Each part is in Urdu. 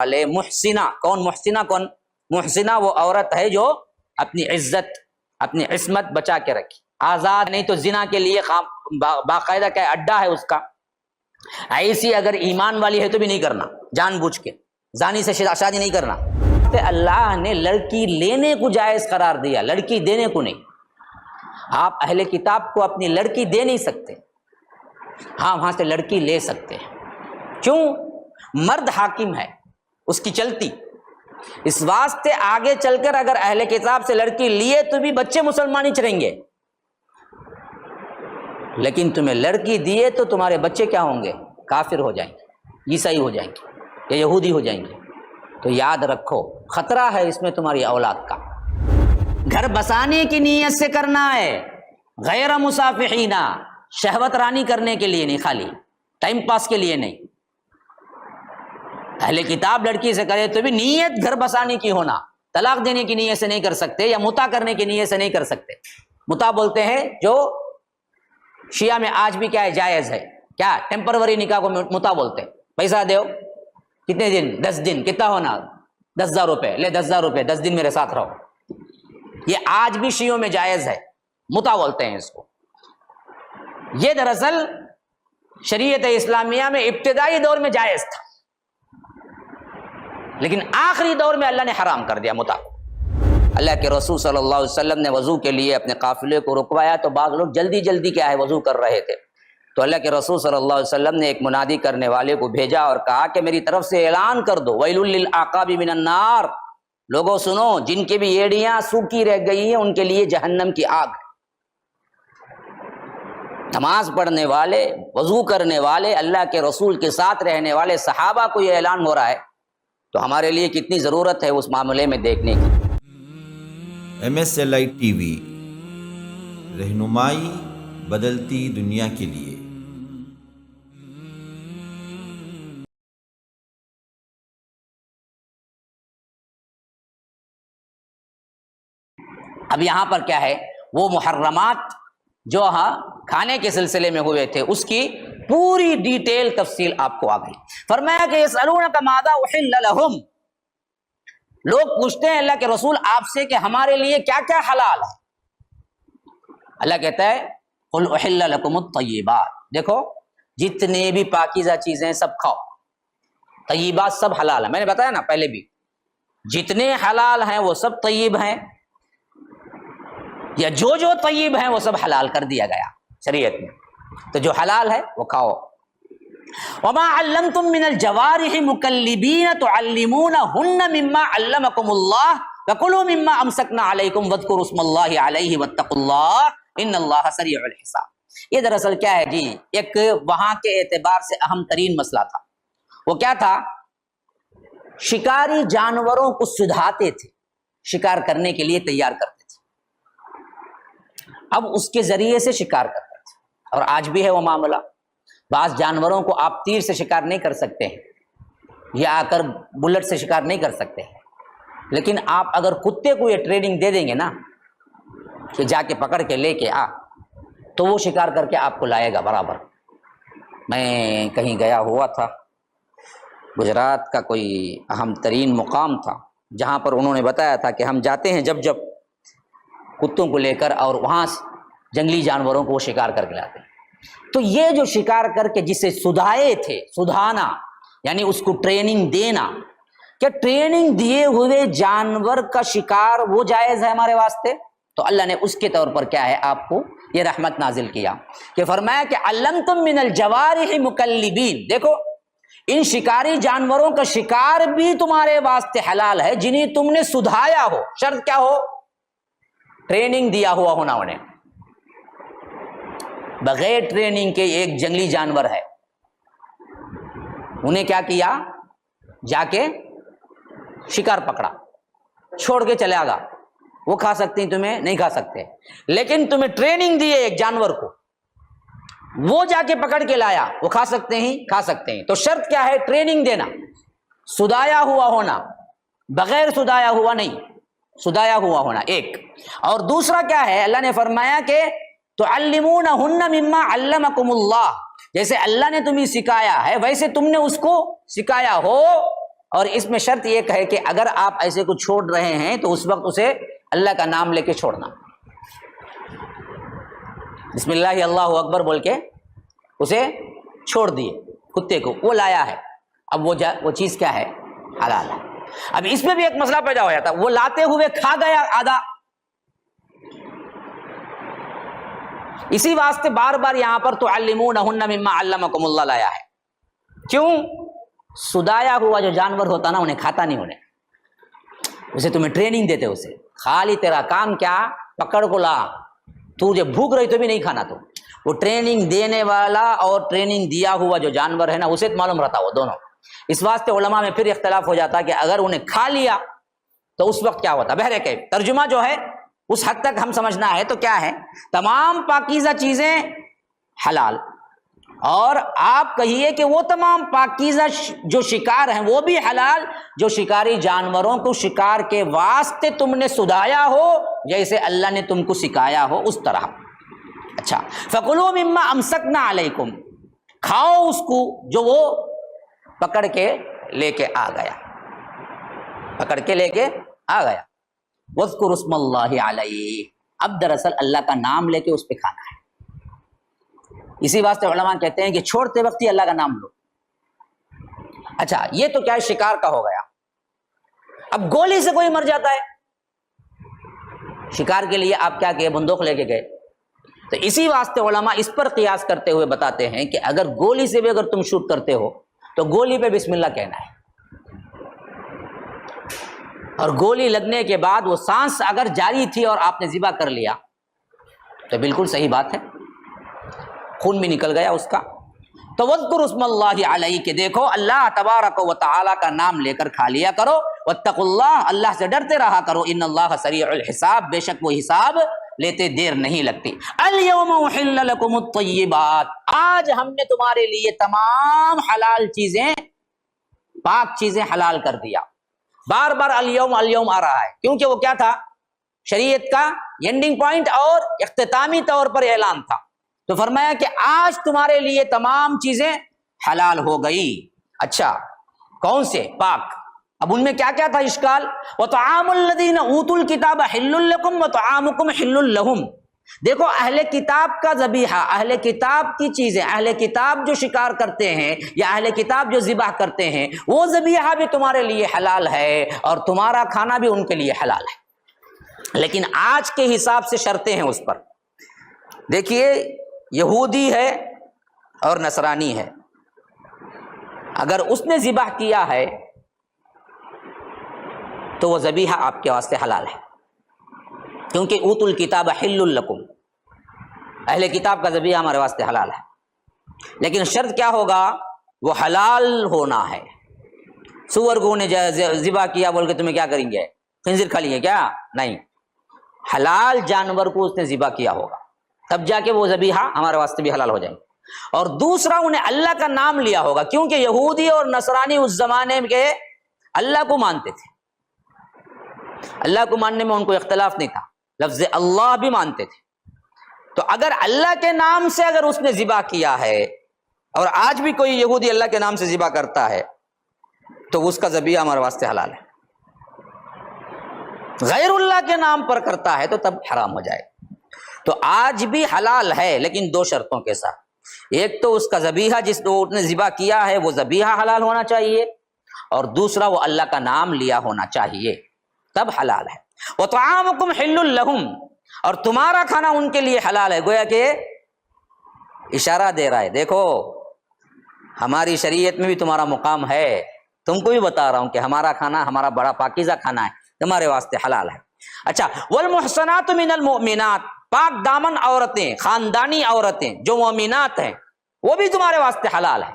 والے محسنہ. کون محسنہ؟ کون محسنہ؟ وہ عورت ہے جو اپنی عزت اپنی عصمت بچا کے رکھی، آزاد نہیں تو زنا کے لیے باقاعدہ کیا اڈا ہے اس کا. ایسی اگر ایمان والی ہے تو بھی نہیں کرنا، جان بوجھ کے زانی سے شادی نہیں کرنا. اللہ نے لڑکی لینے کو جائز قرار دیا، لڑکی دینے کو نہیں. آپ اہل کتاب کو اپنی لڑکی دے نہیں سکتے، ہاں وہاں سے لڑکی لے سکتے ہیں. کیوں؟ مرد حاکم ہے، اس کی چلتی. اس واسطے آگے چل کر اگر اہل کتاب سے لڑکی لیے تو بھی بچے مسلمان ہی چلیں گے، لیکن تمہیں لڑکی دیے تو تمہارے بچے کیا ہوں گے؟ کافر ہو جائیں گے، عیسائی ہو جائیں گے یا یہودی ہو جائیں گے. تو یاد رکھو خطرہ ہے اس میں تمہاری اولاد کا. گھر بسانے کی نیت سے کرنا ہے، غیر مصافحین، شہوت رانی کرنے کے لیے نہیں، خالی ٹائم پاس کے لیے نہیں. اہل کتاب لڑکی سے کرے تو بھی نیت گھر بسانے کی ہونا، طلاق دینے کی نیت سے نہیں کر سکتے یا متا کرنے کی نیت سے نہیں کر سکتے. متا بولتے ہیں جو شیعہ میں آج بھی کیا ہے جائز ہے، کیا ٹیمپروری نکاح کو متا بولتے ہیں. پیسہ دیو، کتنے دن؟ 10 دن. کتنا ہونا؟ 10,000 روپے. لے 10,000 روپے، 10 دن میرے ساتھ رہو. یہ آج بھی شیعوں میں جائز ہے، متا بولتے ہیں اس کو. یہ دراصل شریعت اسلامیہ میں ابتدائی دور میں جائز تھا، لیکن آخری دور میں اللہ نے حرام کر دیا متا. اللہ کے رسول صلی اللہ علیہ وسلم نے وضو کے لیے اپنے قافلے کو رکوایا تو بعض لوگ جلدی جلدی کیا ہے وضو کر رہے تھے. تو اللہ کے رسول صلی اللہ علیہ وسلم نے ایک منادی کرنے والے کو بھیجا اور کہا کہ میری طرف سے اعلان کر دو، ویل للعقاب من النار، لوگوں سنو جن کی بھی ایڑیاں سوکھی رہ گئی ہیں ان کے لیے جہنم کی آگ. نماز پڑھنے والے، وضو کرنے والے، اللہ کے رسول کے ساتھ رہنے والے صحابہ کو یہ اعلان ہو رہا ہے، تو ہمارے لیے کتنی ضرورت ہے اس معاملے میں دیکھنے کی. MSLI ٹی وی، رہنمائی بدلتی دنیا کے لیے. اب یہاں پر کیا ہے، وہ محرمات جو کھانے کے سلسلے میں ہوئے تھے اس کی پوری ڈیٹیل تفصیل آپ کو آ گئی. فرمایا کہ یسألونک ماذا احل لہم، لوگ پوچھتے ہیں اللہ کے رسول آپ سے کہ ہمارے لیے کیا کیا حلال ہے. اللہ کہتا ہے قل احل لکم الطیبات، دیکھو جتنے بھی پاکیزہ چیزیں سب کھاؤ، طیبات سب حلال ہیں. میں نے بتایا نا پہلے بھی، جتنے حلال ہیں وہ سب طیب ہیں، یا جو طیب ہیں وہ سب حلال کر دیا گیا شریعت میں. تو جو حلال ہے وہ کھاؤ. وما علمتم من الجوارح مکلبین تعلمونہن مما علمکم اللہ فکلوا مما امسکنا علیکم واذکروا اسم اللہ علیہ واتقوا اللہ ان اللہ سریع الحساب. یہ دراصل کیا ہے جی، ایک وہاں کے اعتبار سے اہم ترین مسئلہ تھا. وہ کیا تھا؟ شکاری جانوروں کو سدھاتے تھے، شکار کرنے کے لیے تیار کرتے تھے، اب اس کے ذریعے سے شکار کرتے تھے. اور آج بھی ہے وہ معاملہ. بعض جانوروں کو آپ تیر سے شکار نہیں کر سکتے ہیں یا آ کر بلٹ سے شکار نہیں کر سکتے ہیں، لیکن آپ اگر کتے کو یہ ٹریننگ دے دیں گے نا کہ جا کے پکڑ کے لے کے آ، تو وہ شکار کر کے آپ کو لائے گا برابر. میں کہیں گیا ہوا تھا، گجرات کا کوئی اہم ترین مقام تھا جہاں پر انہوں نے بتایا تھا کہ ہم جاتے ہیں جب کتوں کو لے کر اور وہاں جنگلی جانوروں کو وہ شکار کر کے لاتے ہیں. تو یہ جو شکار کر کے جسے سدھائے تھے، سدھانا یعنی اس کو ٹریننگ دینا، کہ ٹریننگ دیے ہوئے جانور کا شکار وہ جائز ہے ہمارے واسطے. تو اللہ نے اس کے طور پر کیا ہے آپ کو یہ رحمت نازل کیا کہ فرمایا کہ علمتم من الجوارح مکلبین، دیکھو ان شکاری جانوروں کا شکار بھی تمہارے واسطے حلال ہے جنہیں تم نے سدھایا ہو. شرط کیا ہو؟ ٹریننگ دیا ہوا ہونا. انہیں بغیر ٹریننگ کے ایک جنگلی جانور ہے، انہیں کیا کیا؟ جا کے شکار پکڑا، چھوڑ کے چلے گا. وہ کھا سکتے ہیں، تمہیں نہیں کھا سکتے، لیکن تمہیں ٹریننگ دی ہے ایک جانور کو، وہ جا کے پکڑ کے لایا، وہ کھا سکتے ہیں، کھا سکتے ہیں. تو شرط کیا ہے؟ ٹریننگ دینا، سدھایا ہوا ہونا، بغیر سدھایا ہوا نہیں، سدھایا ہوا ہونا ایک. اور دوسرا کیا ہے؟ اللہ نے فرمایا کہ تعلمونہن مما علمکم اللہ، جیسے اللہ نے تمہیں سکھایا ہے ویسے تم نے اس کو سکھایا ہو. اور اس میں شرط یہ ہے کہ اگر آپ ایسے کو چھوڑ رہے ہیں تو اس وقت اسے اللہ کا نام لے کے چھوڑنا، بسم اللہ اللہ اکبر بول کے اسے چھوڑ دیے کتے کو، وہ لایا ہے، اب وہ چیز کیا ہے؟ حلال ہے۔ اب اس میں بھی ایک مسئلہ پیدا ہو جاتا، وہ لاتے ہوئے کھا گیا آدھا، اسی واسطے بار بار یہاں پر تعلمونہن مما علمکم اللہ لایا ہے۔ کیوں؟ سدایا ہوا جو جانور ہوتا نا انہیں کھاتا نہیں، انہیں اسے تمہیں ٹریننگ دیتے، اسے خالی تیرا کام کیا؟ پکڑ کو لا، تو جب بھوک رہی تو بھی نہیں کھانا، تو وہ ٹریننگ دینے والا اور ٹریننگ دیا ہوا جو جانور ہے نا اسے معلوم رہتا وہ دونوں۔ اس واسطے علماء میں پھر اختلاف ہو جاتا کہ اگر انہیں کھا لیا تو اس وقت کیا ہوتا؟ بہرکیف ترجمہ جو ہے اس حد تک ہم سمجھنا ہے تو کیا ہے؟ تمام پاکیزہ چیزیں حلال، اور آپ کہیے کہ وہ تمام پاکیزہ جو شکار ہیں وہ بھی حلال جو شکاری جانوروں کو شکار کے واسطے تم نے سدایا ہو، جیسے اللہ نے تم کو سکھایا ہو اس طرح۔ اچھا، فَكُلُوا مِمَّا أَمْسَكْنَا عَلَيْكُمْ، کھاؤ اس کو جو وہ پکڑ کے لے کے آ گیا، پکڑ کے لے کے آ گیا۔ وَاذْكُرُوا اسْمَ اللَّهِ عَلَيْهِ، اب دراصل اللہ کا نام لے کے اس پہ کھانا ہے۔ اسی واسطے علماء کہتے ہیں کہ چھوڑتے وقت ہی اللہ کا نام لو۔ اچھا، یہ تو کیا ہے؟ شکار کا ہو گیا۔ اب گولی سے کوئی مر جاتا ہے، شکار کے لیے آپ کیا کہ بندوق لے کے گئے، تو اسی واسطے علماء اس پر قیاس کرتے ہوئے بتاتے ہیں کہ اگر گولی سے بھی اگر تم شوٹ کرتے ہو تو گولی پہ بسم اللہ کہنا ہے، اور گولی لگنے کے بعد وہ سانس اگر جاری تھی اور آپ نے ذبح کر لیا تو بالکل صحیح بات ہے، خون بھی نکل گیا اس کا۔ تو وَاذْكُرُوا اسْمَ اللَّهِ عَلَيْهِ، کہ دیکھو اللہ تبارک و تعالیٰ کا نام لے کر کھا لیا کرو۔ وَاتَّقُوا اللَّهَ، اللہ سے ڈرتے رہا کرو۔ إِنَّ اللَّهَ سَرِيعُ الْحِسَابِ، بے شک وہ حساب لیتے دیر نہیں لگتی۔ الْيَوْمَ أُحِلَّ لَكُمُ الطَّيِّبَاتُ، آج ہم نے تمہارے لیے تمام حلال چیزیں، پاک چیزیں حلال کر دیا۔ بار بار اليوم اليوم آ رہا ہے کیونکہ وہ کیا تھا؟ شریعت کا اینڈنگ پوائنٹ اور اختتامی طور پر اعلان تھا، تو فرمایا کہ آج تمہارے لیے تمام چیزیں حلال ہو گئی۔ اچھا، کون سے؟ پاک۔ اب ان میں کیا کیا تھا اشکال؟ وَطَعَامُ الَّذِينَ أُوتُوا الْكِتَابَ حِلٌّ لَكُمْ وَطَعَامُكُمْ حِلٌّ لَهُمْ۔ دیکھو اہل کتاب کا ذبیحہ، اہل کتاب کی چیزیں، اہل کتاب جو شکار کرتے ہیں یا اہل کتاب جو ذبح کرتے ہیں وہ ذبیحہ بھی تمہارے لیے حلال ہے اور تمہارا کھانا بھی ان کے لیے حلال ہے۔ لیکن آج کے حساب سے شرطیں ہیں اس پر۔ دیکھیے، یہودی ہے اور نصرانی ہے، اگر اس نے ذبح کیا ہے تو وہ ذبیحہ آپ کے واسطے حلال ہے، کیونکہ اوت الکتاب حل لکم، اہل کتاب کا ذبیحہ ہمارے واسطے حلال ہے۔ لیکن شرط کیا ہوگا؟ وہ حلال ہونا ہے۔ سور کو نے ذبح کیا بول کے تمہیں کیا کریں گے؟ خنزیر کھا لیں گے کیا؟ نہیں، حلال جانور کو اس نے ذبح کیا ہوگا، تب جا کے وہ ذبیحہ ہمارے واسطے بھی حلال ہو جائیں گے۔ اور دوسرا، انہیں اللہ کا نام لیا ہوگا، کیونکہ یہودی اور نصرانی اس زمانے کے اللہ کو مانتے تھے، اللہ کو ماننے میں ان کو اختلاف نہیں تھا، لفظ اللہ بھی مانتے تھے۔ تو اگر اللہ کے نام سے اگر اس نے ذبح کیا ہے، اور آج بھی کوئی یہودی اللہ کے نام سے ذبح کرتا ہے تو اس کا ذبیحہ ہمارے واسطے حلال ہے۔ غیر اللہ کے نام پر کرتا ہے تو تب حرام ہو جائے۔ تو آج بھی حلال ہے، لیکن دو شرطوں کے ساتھ۔ ایک تو اس کا ذبیحہ جس کو اس نے ذبح کیا ہے وہ ذبیحہ حلال ہونا چاہیے، اور دوسرا وہ اللہ کا نام لیا ہونا چاہیے، تب حلال ہے۔ وَطَعَامُكُمْ حِلٌّ لَهُمْ، اور تمہارا کھانا ان کے لیے حلال ہے۔ گویا کہ اشارہ دے رہا ہے، دیکھو ہماری شریعت میں بھی تمہارا مقام ہے، تم کو بھی بتا رہا ہوں کہ ہمارا کھانا ہمارا بڑا پاکیزہ کھانا ہے، تمہارے واسطے حلال ہے۔ اچھا، والمحصنات من المؤمنات، پاک دامن عورتیں، خاندانی عورتیں جو مومنات ہیں وہ بھی تمہارے واسطے حلال ہے۔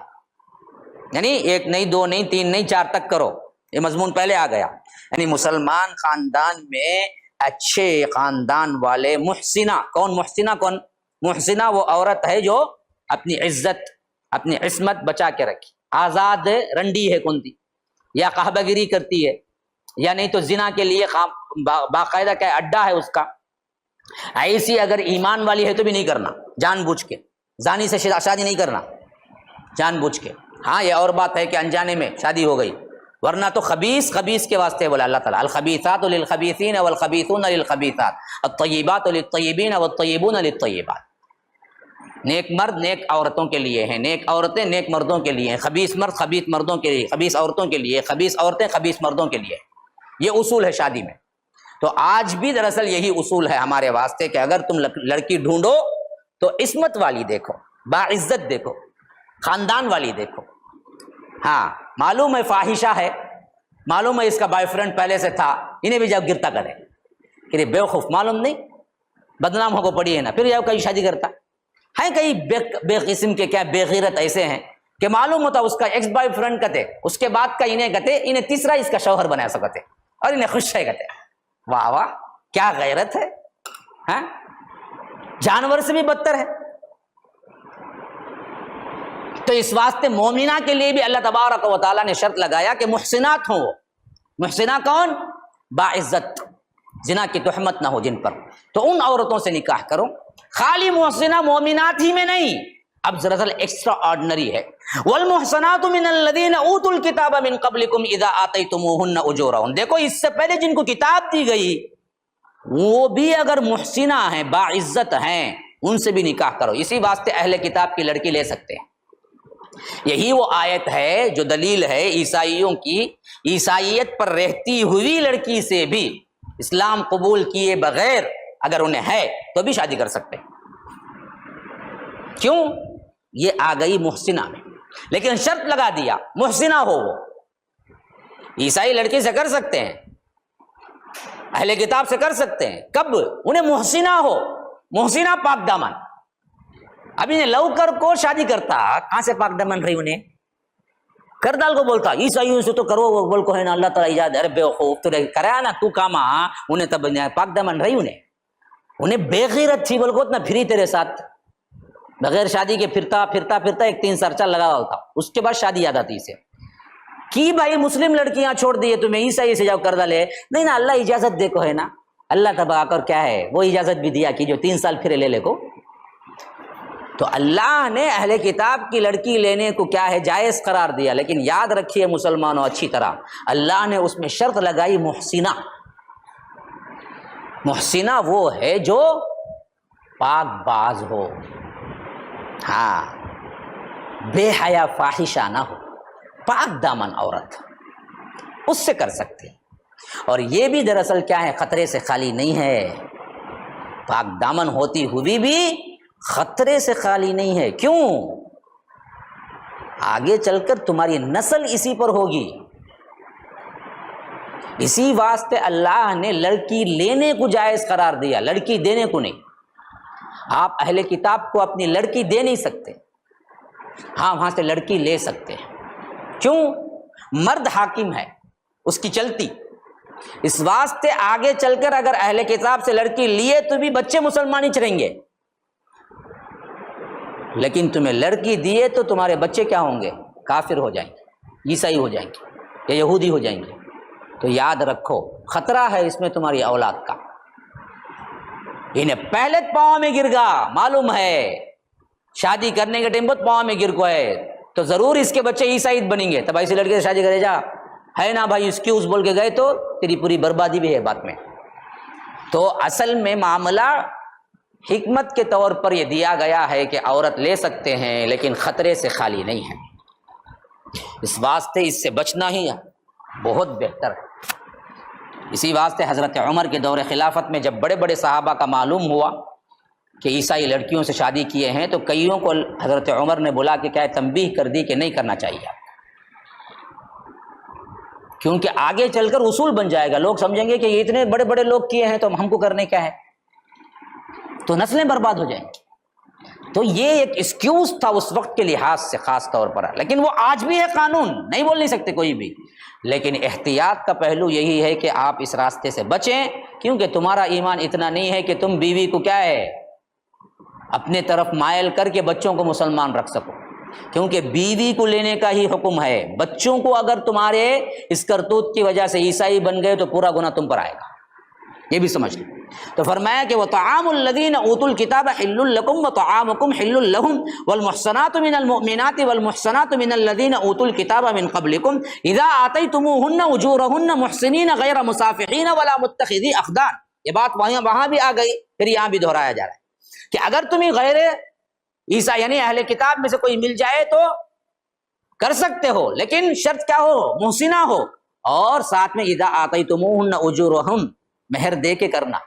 یعنی ایک نہیں، دو نہیں، تین نہیں، چار تک کرو، یہ مضمون پہلے آ گیا۔ یعنی مسلمان خاندان میں اچھے خاندان والے محسنہ، کون محسنہ؟ کون محسنہ؟ وہ عورت ہے جو اپنی عزت، اپنی عصمت بچا کے رکھی، آزاد رنڈی ہے کون تھی، یا قہبہ گیری کرتی ہے، یا نہیں تو زنا کے لیے باقاعدہ کیا اڈا ہے اس کا، ایسی اگر ایمان والی ہے تو بھی نہیں کرنا، جان بوجھ کے زانی سے شادی نہیں کرنا جان بوجھ کے۔ ہاں، یہ اور بات ہے کہ انجانے میں شادی ہو گئی ورنہ تو خبیث خبیث کے واسطے بولا اللہ تعالیٰ، الخبیثات للخبیثین والخبیثون للخبیثات، الطیبات للطیبین والطیبون للطیبات۔ نیک مرد نیک عورتوں کے لیے ہیں، نیک عورتیں نیک مردوں کے لیے ہیں، خبیث مرد خبیث مردوں کے لیے، خبیث عورتوں کے لیے، خبیث عورتیں خبیث مردوں کے لیے۔ یہ اصول ہے شادی میں۔ تو آج بھی دراصل یہی اصول ہے ہمارے واسطے کہ اگر تم لڑکی ڈھونڈو تو عصمت والی دیکھو، باعزت دیکھو، خاندان والی دیکھو۔ ہاں معلوم ہے فاحشہ ہے، معلوم ہے اس کا بوائے فرینڈ پہلے سے تھا، انہیں بھی جب گرتا کرے کہ بے وقوف، معلوم نہیں بدنام ہو کو پڑی ہے نا، پھر جب کہیں شادی کرتا ہے۔ کئی بے قسم کے کیا بے غیرت ایسے ہیں کہ معلوم ہوتا اس کا ایکس بوائے فرینڈ کہتے، اس کے بعد کا انہیں کہتے، انہیں تیسرا اس کا شوہر بنا سکتے اور انہیں خوش ہے کہتے۔ واہ واہ کیا غیرت ہے، ہاں جانور سے بھی بدتر ہے۔ تو اس واسطے مومنہ کے لیے بھی اللہ تبارک و تعالیٰ نے شرط لگایا کہ محسنات ہوں۔ محسنہ کون؟ باعزت، زنا کی تہمت نہ ہو جن پر، تو ان عورتوں سے نکاح کرو۔ خالی محسنہ مومنات ہی میں نہیں، اب دراصل ایکسٹرا آرڈنری ہے۔ والمحصنات من الذین اوتوا الکتاب من قبلکم اذا آتیتموہن اجورہن، دیکھو اس سے پہلے جن کو کتاب دی گئی وہ بھی اگر محسنہ ہیں، باعزت ہیں، ان سے بھی نکاح کرو۔ اسی واسطے اہل کتاب کی لڑکی لے سکتے ہیں۔ یہی وہ آیت ہے جو دلیل ہے عیسائیوں کی، عیسائیت پر رہتی ہوئی لڑکی سے بھی اسلام قبول کیے بغیر اگر انہیں ہے تو بھی شادی کر سکتے ہیں۔ کیوں؟ یہ آ گئی محسنہ میں، لیکن شرط لگا دیا محسنہ ہو۔ وہ عیسائی لڑکی سے کر سکتے ہیں، اہل کتاب سے کر سکتے ہیں، کب؟ انہیں محسنہ ہو، محسنہ پاک دامن۔ اب انہیں لو کر کو شادی کرتا، کہاں سے پاک دامن رہی؟ انہیں کر ڈال کو بولتا عیسائیوں سے تو کرو، وہ بول کو ہے نا اللہ تعالیٰ اجازت، ارے بے وقوف تو کرا نا تو کاما، انہیں تب پاک دامن رہی، انہیں بے غیرت تھی، بول کو اتنا پھری تیرے ساتھ بغیر شادی کے پھرتا پھرتا پھرتا ایک 3 سال لگا ہوا تھا، اس کے بعد شادی یاد آتی اسے کہ بھائی مسلم لڑکیاں چھوڑ دیے تمہیں، عیسائی سے جاؤ کر ڈالے، نہیں نا اللہ اجازت دے کو ہے نا، اللہ تبارک اور کیا ہے وہ اجازت بھی دیا کہ جو 3 سال پھرے لے کو۔ تو اللہ نے اہل کتاب کی لڑکی لینے کو کیا ہے جائز قرار دیا، لیکن یاد رکھیے مسلمانوں اچھی طرح، اللہ نے اس میں شرط لگائی محسنہ۔ محسنہ وہ ہے جو پاک باز ہو، ہاں بے حیا فاحشہ نہ ہو، پاک دامن عورت، اس سے کر سکتے ہیں۔ اور یہ بھی دراصل کیا ہے خطرے سے خالی نہیں ہے، پاک دامن ہوتی ہوئی بھی خطرے سے خالی نہیں ہے۔ کیوں؟ آگے چل کر تمہاری نسل اسی پر ہوگی، اسی واسطے اللہ نے لڑکی لینے کو جائز قرار دیا، لڑکی دینے کو نہیں۔ آپ اہل کتاب کو اپنی لڑکی دے نہیں سکتے، ہاں وہاں سے لڑکی لے سکتے ہیں۔ کیوں؟ مرد حاکم ہے، اس کی چلتی، اس واسطے آگے چل کر اگر اہل کتاب سے لڑکی لیے تو بھی بچے مسلمان ہی چلیں گے، لیکن تمہیں لڑکی دیے تو تمہارے بچے کیا ہوں گے؟ کافر ہو جائیں گے، عیسائی ہو جائیں گے یا یہودی ہو جائیں گے۔ تو یاد رکھو خطرہ ہے اس میں تمہاری اولاد کا۔ انہیں پہلے پاؤں میں گر گا، معلوم ہے شادی کرنے کے ٹائم بہت پاؤں میں گر کو ہے تو ضرور اس کے بچے عیسائی بنیں گے، تب ایسی لڑکے سے شادی کرے جا ہے نا بھائی، ایکسکیوز بول کے گئے تو تیری پوری بربادی بھی ہے بات میں۔ تو اصل میں معاملہ حکمت کے طور پر یہ دیا گیا ہے کہ عورت لے سکتے ہیں لیکن خطرے سے خالی نہیں ہے، اس واسطے اس سے بچنا ہی بہت بہتر ہے۔ اسی واسطے حضرت عمر کے دور خلافت میں جب بڑے بڑے صحابہ کا معلوم ہوا کہ عیسائی لڑکیوں سے شادی کیے ہیں تو کئیوں کو حضرت عمر نے بلا کے کیا تنبیہ کر دی کہ نہیں کرنا چاہیے، کیونکہ آگے چل کر اصول بن جائے گا، لوگ سمجھیں گے کہ یہ اتنے بڑے بڑے لوگ کیے ہیں تو ہم کو کرنے کیا ہے، تو نسلیں برباد ہو جائیں گی۔ تو یہ ایک ایکسکیوز تھا اس وقت کے لحاظ سے خاص طور پر، لیکن وہ آج بھی ہے، قانون نہیں بول نہیں سکتے کوئی بھی، لیکن احتیاط کا پہلو یہی ہے کہ آپ اس راستے سے بچیں، کیونکہ تمہارا ایمان اتنا نہیں ہے کہ تم بیوی کو کیا ہے اپنے طرف مائل کر کے بچوں کو مسلمان رکھ سکو، کیونکہ بیوی کو لینے کا ہی حکم ہے۔ بچوں کو اگر تمہارے اس کرتوت کی وجہ سے عیسائی بن گئے تو پورا گناہ تم پر آئے گا، یہ بھی سمجھ لیں۔ تو فرمایا کہ وطعام الذین اوتوا الکتاب حل لکم وطعامکم حل لہم والمحصنات من المؤمنات والمحصنات من الذین اوتوا الکتاب من قبلکم اذا آتیتموہن اجورہن محسنین غیر مصافحین ولا متخذی اخدان۔ یہ بات وہاں بھی آ گئی، پھر یہاں بھی دہرایا جا رہا ہے کہ اگر تمہیں غیر عیسیٰ یعنی اہل کتاب میں سے کوئی مل جائے تو کر سکتے ہو، لیکن شرط کیا ہو؟ محسنہ ہو، اور ساتھ میں اذا آتیتموہن اجورہن، مہر دے کے کرنا،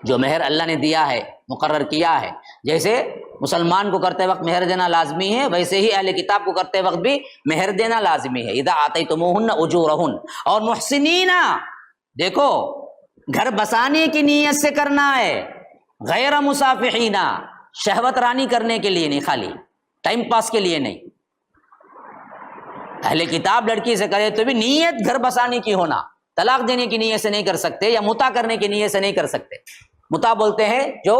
جو مہر اللہ نے دیا ہے مقرر کیا ہے، جیسے مسلمان کو کرتے وقت مہر دینا لازمی ہے، ویسے ہی اہل کتاب کو کرتے وقت بھی مہر دینا لازمی ہے۔ اذا آتیتموہن اجورہن، اور محسنین، دیکھو گھر بسانے کی نیت سے کرنا ہے، غیر مصافحین، شہوت رانی کرنے کے لیے نہیں، خالی ٹائم پاس کے لیے نہیں۔ اہل کتاب لڑکی سے کرے تو بھی نیت گھر بسانے کی ہونا، طلاق دینے کی نیت سے نہیں کر سکتے، یا متع کرنے کی نیت سے نہیں کر سکتے۔ متع بولتے ہیں جو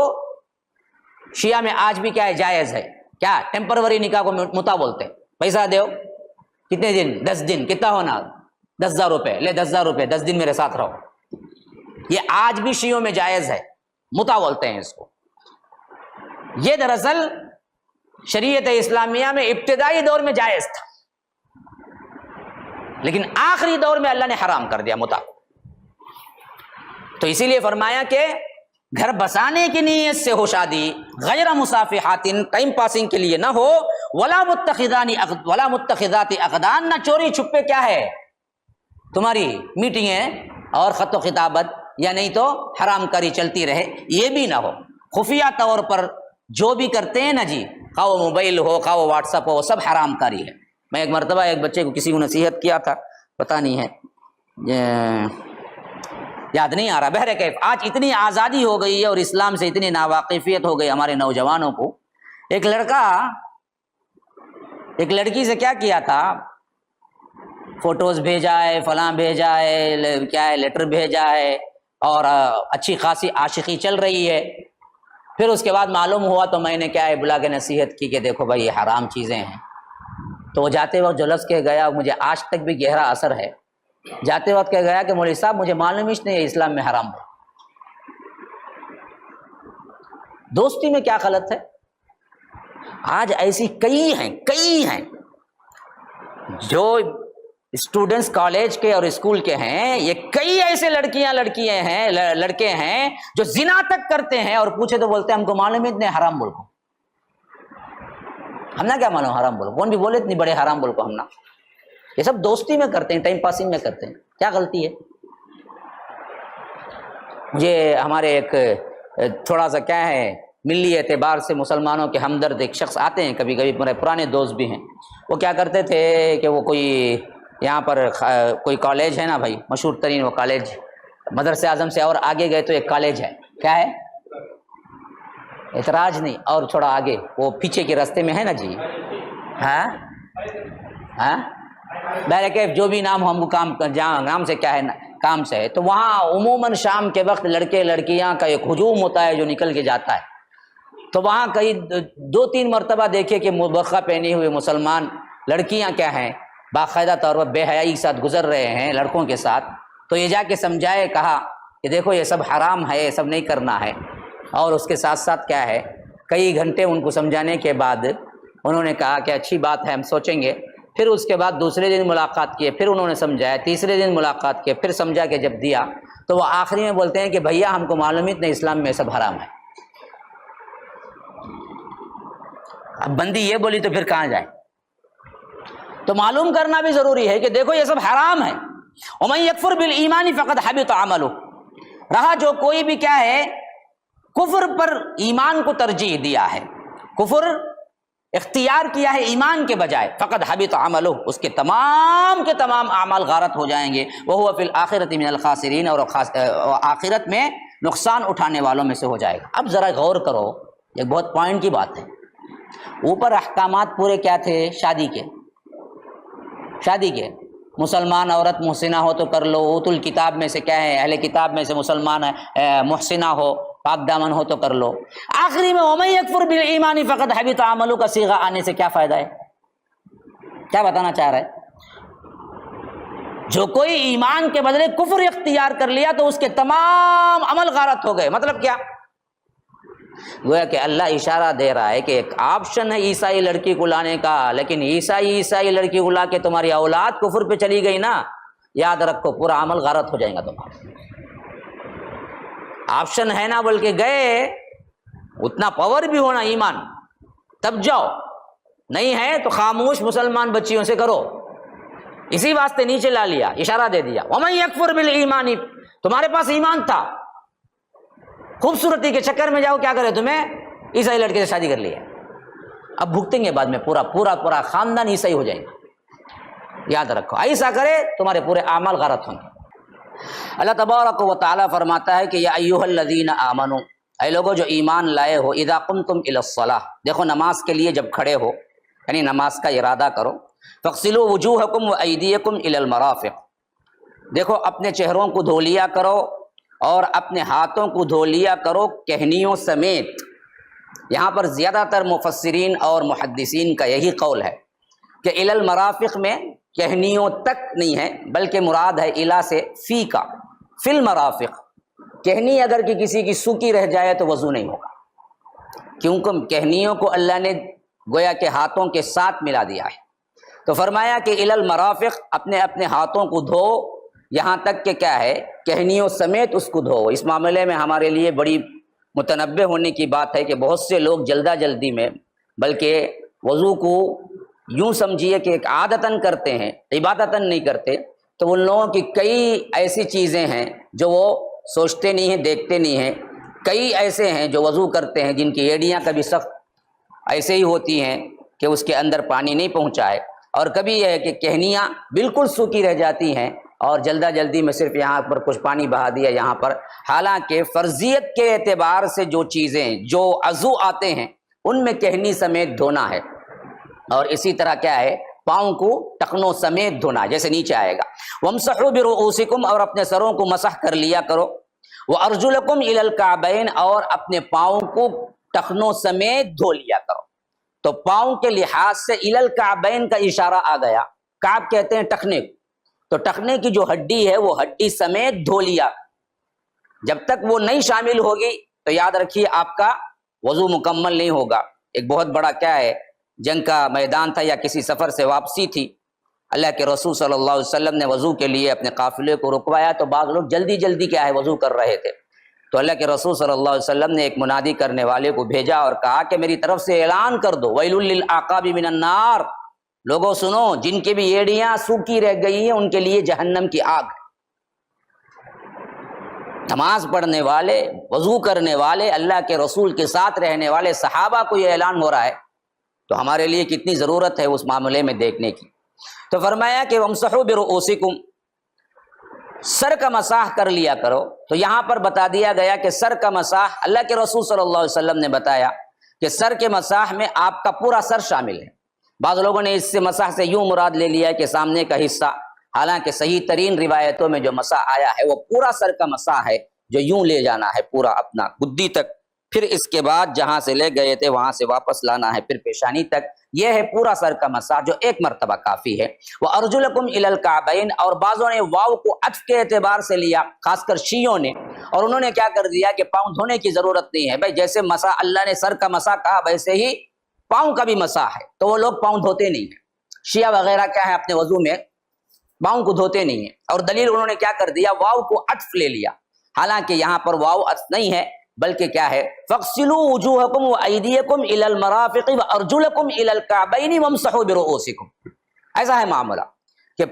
شیعہ میں آج بھی کیا ہے، جائز ہے، کیا ٹیمپروری نکاح کو متع بولتے ہیں۔ پیسہ دیو، کتنے دن؟ 10 دن، کتنا ہونا؟ 10,000 روپے، لے 10,000 روپے، 10 دن میرے ساتھ رہو۔ یہ آج بھی شیعوں میں جائز ہے، متع بولتے ہیں اس کو۔ یہ دراصل شریعت اسلامیہ میں ابتدائی دور میں جائز تھا، لیکن آخری دور میں اللہ نے حرام کر دیا متع۔ تو اسی لیے فرمایا کہ گھر بسانے کی نیت سے ہو شادی، غیر مصافحات، ٹائم پاسنگ کے لیے نہ ہو، ولا متخذات اقدان، نہ چوری چھپے کیا ہے تمہاری میٹنگیں اور خط و خطابت، یا نہیں تو حرام کاری چلتی رہے، یہ بھی نہ ہو۔ خفیہ طور پر جو بھی کرتے ہیں نا جی، خواہ وہ موبائل ہو، خواہ وہ واٹس ایپ ہو، وہ سب حرام کاری ہے۔ میں ایک مرتبہ ایک بچے کو کسی کو نصیحت کیا تھا، پتہ نہیں ہے، یاد نہیں آ رہا، بہرکیف آج اتنی آزادی ہو گئی ہے اور اسلام سے اتنی ناواقفیت ہو گئی ہمارے نوجوانوں کو۔ ایک لڑکا ایک لڑکی سے کیا کیا تھا، فوٹوز بھیجا ہے، فلاں بھیجا ہے، کیا ہے، لیٹر بھیجا ہے، اور اچھی خاصی عاشقی چل رہی ہے۔ پھر اس کے بعد معلوم ہوا تو میں نے کیا ہے بلا کے نصیحت کی کہ دیکھو بھائی یہ حرام چیزیں ہیں۔ تو وہ جاتے وقت جو لفظ کے گیا، مجھے آج تک بھی گہرا اثر ہے، جاتے وقت کہہ گیا کہ مولوی صاحب مجھے معلوم ہی نہیں ہے اسلام میں حرام ہے۔ دوستی میں کیا غلط ہے؟ آج ایسی کئی ہیں جو اسٹوڈنٹس کالج کے اور اسکول کے ہیں، یہ کئی ایسے لڑکے ہیں جو زنا تک کرتے ہیں، اور پوچھے تو بولتے ہیں ہم کو معلوم ہے اتنے حرام بول کو، ہم نہ کیا معلوم حرام بول، کون بھی بولے اتنی بڑے حرام بول کو ہم نہ۔ یہ سب دوستی میں کرتے ہیں، ٹائم پاسنگ میں کرتے ہیں، کیا غلطی ہے؟ مجھے ہمارے ایک تھوڑا سا کیا ہے ملی اعتبار سے مسلمانوں کے ہمدرد ایک شخص آتے ہیں، کبھی کبھی میرے پرانے دوست بھی ہیں، وہ کیا کرتے تھے کہ وہ کوئی یہاں پر کوئی کالج ہے نا بھائی، مشہور ترین وہ کالج، مدرسہ اعظم سے اور آگے گئے تو ایک کالج ہے، کیا ہے، اعتراض نہیں، اور تھوڑا آگے وہ پیچھے کے راستے میں ہے نا جی، ہاں بہرکیف جو بھی نام ہو، ہم کو کام جہاں نام سے کیا ہے کام سے ہے، تو وہاں عموماً شام کے وقت لڑکے لڑکیاں کا ایک ہجوم ہوتا ہے جو نکل کے جاتا ہے۔ تو وہاں کئی 2-3 مرتبہ دیکھے کہ برقع پہنے ہوئے مسلمان لڑکیاں کیا ہیں باقاعدہ طور پر بے حیائی کے ساتھ گزر رہے ہیں لڑکوں کے ساتھ۔ تو یہ جا کے سمجھائے، کہا کہ دیکھو یہ سب حرام ہے، یہ سب نہیں کرنا ہے، اور اس کے ساتھ ساتھ کیا ہے کئی گھنٹے ان کو سمجھانے کے بعد انہوں نے کہا کہ اچھی بات ہے ہم سوچیں گے۔ پھر اس کے بعد دوسرے دن ملاقات کیے، پھر انہوں نے سمجھایا، تیسرے دن ملاقات کیے، پھر سمجھا کہ جب دیا تو وہ آخری میں بولتے ہیں کہ بھیا ہم کو معلوم نہیں اسلام میں سب حرام ہے۔ اب بندی یہ بولی تو پھر کہاں جائیں؟ تو معلوم کرنا بھی ضروری ہے کہ دیکھو یہ سب حرام ہے۔ وَمَن يَكْفُرْ بِالْإِيمَانِ فَقَدْ حَبِطَ عَمَلُهُ، رہا جو کوئی بھی کیا ہے کفر پر ایمان کو ترجیح دیا ہے، کفر اختیار کیا ہے ایمان کے بجائے، فقد حبط عملہ، اس کے تمام اعمال غارت ہو جائیں گے، وہو فی الآخرۃ من الخاسرین، اور آخرت میں نقصان اٹھانے والوں میں سے ہو جائے گا۔ اب ذرا غور کرو، ایک بہت پوائنٹ کی بات ہے، اوپر احکامات پورے کیا تھے شادی کے، مسلمان عورت محسنہ ہو تو کر لو، اوت الکتاب میں سے کیا ہے اہل کتاب میں سے مسلمان محسنہ ہو پاک دامن ہو تو کر لو۔ آخری میں وَمَن يَكْفُرْ بِالْإِيمَانِ فَقَدْ حَبِطَ عَمَلُهُ کا صیغہ آنے سے کیا فائدہ ہے؟ کیا بتانا چاہ رہا ہے؟ جو کوئی ایمان کے بدلے کفر اختیار کر لیا تو اس کے تمام عمل غارت ہو گئے۔ مطلب کیا؟ گویا کہ اللہ اشارہ دے رہا ہے کہ ایک آپشن ہے عیسائی لڑکی کو لانے کا، لیکن عیسائی لڑکی کو لا کے تمہاری اولاد کفر پہ چلی گئی نا، یاد رکھو پورا عمل غارت ہو جائے گا تمہارا۔ آپشن ہے نا، بلکہ گئے، اتنا پاور بھی ہونا ایمان، تب جاؤ، نہیں ہے تو خاموش مسلمان بچیوں سے کرو۔ اسی واسطے نیچے لا لیا، اشارہ دے دیا وَمَن يَكْفُرْ بِالْإِيمَانِ، تمہارے پاس ایمان تھا، خوبصورتی کے چکر میں جاؤ، کیا کرے تمہیں عیسائی لڑکے سے شادی کر لی ہے، اب بھگتیں گے بعد میں، پورا خاندان عیسائی ہو جائے گا۔ یاد رکھو ایسا کرے تمہارے پورے اعمال غارت ہوں گے۔ اللہ تبارک و تعالی فرماتا ہے کہ یا ایھا الذین آمنو، اے لوگو جو ایمان لائے ہو، اذا قمتم الی الصلاۃ، دیکھو نماز کے لیے جب کھڑے ہو، یعنی نماز کا ارادہ کرو، فاغسلوا وجوہکم وایدیکم الی المرافق، دیکھو اپنے چہروں کو دھو لیا کرو اور اپنے ہاتھوں کو دھو لیا کرو کہنیوں سمیت۔ یہاں پر زیادہ تر مفسرین اور محدثین کا یہی قول ہے کہ الی المرافق میں کہنیوں تک نہیں ہے، بلکہ مراد ہے الا سے فی کا، فی المرافق، کہنی اگر کہ کسی کی سوکھی رہ جائے تو وضو نہیں ہوگا، کیونکہ کہنیوں کو اللہ نے گویا کہ ہاتھوں کے ساتھ ملا دیا ہے، تو فرمایا کہ الی المرافق، اپنے اپنے ہاتھوں کو دھو، یہاں تک کہ کیا ہے کہنیوں سمیت اس کو دھو۔ اس معاملے میں ہمارے لیے بڑی متنبہ ہونے کی بات ہے کہ بہت سے لوگ جلدی میں، بلکہ وضو کو یوں سمجھیے کہ ایک عادتاً کرتے ہیں، عبادتاً نہیں کرتے، تو ان لوگوں کی کئی ایسی چیزیں ہیں جو وہ سوچتے نہیں ہیں، دیکھتے نہیں ہیں، کئی ایسے ہیں جو وضو کرتے ہیں جن کی ایڑیاں کبھی سخت ایسے ہی ہوتی ہیں کہ اس کے اندر پانی نہیں پہنچا ہے، اور کبھی یہ ہے کہ کہنیاں بالکل سوکھی رہ جاتی ہیں اور جلدی میں صرف یہاں پر کچھ پانی بہا دیا یہاں پر، حالانکہ فرضیت کے اعتبار سے جو چیزیں جو عضو آتے ہیں ان میں کہنی سمیت دھونا ہے، اور اسی طرح کیا ہے پاؤں کو ٹخنوں سمیت دھونا، جیسے نیچے آئے گا وَامْسَحُوا بِرُؤُوسِكُمْ، اور اپنے سروں کو مسح کر لیا کرو، وَأَرْجُلَكُمْ إِلَى الْكَعْبَيْنِ، اور اپنے پاؤں کو ٹخنوں سمیت دھو لیا کرو۔ تو پاؤں کے لحاظ سے اِلَى الْكَعْبَيْنِ کا اشارہ آ گیا، کعب کہتے ہیں ٹخنے کو، تو ٹخنے کی جو ہڈی ہے وہ ہڈی سمیت دھو لیا، جب تک وہ نہیں شامل ہوگی تو یاد رکھیے آپ کا وضو مکمل نہیں ہوگا۔ ایک بہت بڑا کیا ہے جنگ کا میدان تھا یا کسی سفر سے واپسی تھی، اللہ کے رسول صلی اللہ علیہ وسلم نے وضو کے لیے اپنے قافلے کو رکوایا، تو بعض لوگ جلدی کیا ہے وضو کر رہے تھے، تو اللہ کے رسول صلی اللہ علیہ وسلم نے ایک منادی کرنے والے کو بھیجا اور کہا کہ میری طرف سے اعلان کر دو ویل للعقاب من النار، لوگوں سنو جن کی بھی ایڑیاں سوکھی رہ گئی ہیں ان کے لیے جہنم کی آگ ہے۔ نماز پڑھنے والے، وضو کرنے والے، اللہ کے رسول کے ساتھ رہنے والے صحابہ کو یہ اعلان ہو رہا ہے، تو ہمارے لیے کتنی ضرورت ہے اس معاملے میں دیکھنے کی۔ تو فرمایا کہ وَامْسَحُوا بِرُؤُوسِكُمْ، سر کا مساح کر لیا کرو، تو یہاں پر بتا دیا گیا کہ سر کا مساح، اللہ کے رسول صلی اللہ علیہ وسلم نے بتایا کہ سر کے مساح میں آپ کا پورا سر شامل ہے۔ بعض لوگوں نے اس سے مساح سے یوں مراد لے لیا ہے کہ سامنے کا حصہ، حالانکہ صحیح ترین روایتوں میں جو مساح آیا ہے وہ پورا سر کا مساح ہے، جو یوں لے جانا ہے پورا اپنا گدی تک، پھر اس کے بعد جہاں سے لے گئے تھے وہاں سے واپس لانا ہے، پھر پیشانی تک، یہ ہے پورا سر کا مساح جو ایک مرتبہ کافی ہے۔ وَأَرْجُلَكُمْ إِلَى الْكَعْبَيْنِ، اور بعضوں نے واو کو عطف کے اعتبار سے لیا، خاص کر شیعوں نے، اور انہوں نے کیا کر دیا کہ پاؤں دھونے کی ضرورت نہیں ہے، بھائی جیسے مساح اللہ نے سر کا مساح کہا ویسے ہی پاؤں کا بھی مساح ہے، تو وہ لوگ پاؤں دھوتے نہیں ہیں، شیعہ وغیرہ کیا ہے اپنے وضو میں پاؤں کو دھوتے نہیں ہیں، اور دلیل انہوں نے کیا کر دیا واو کو عطف لے لیا، حالانکہ یہاں پر واو عطف نہیں ہے بلکہ کیا ہے فَاغْسِلُوا وُجُوهَكُمْ وَأَيْدِيَكُمْ إِلَى الْمَرَافِقِ وَأَرْجُلَكُمْ إِلَى الْكَعْبَيْنِ وَامْسَحُوا بِرُؤُوسِكُمْ۔ ایسا ہے معاملہ کہ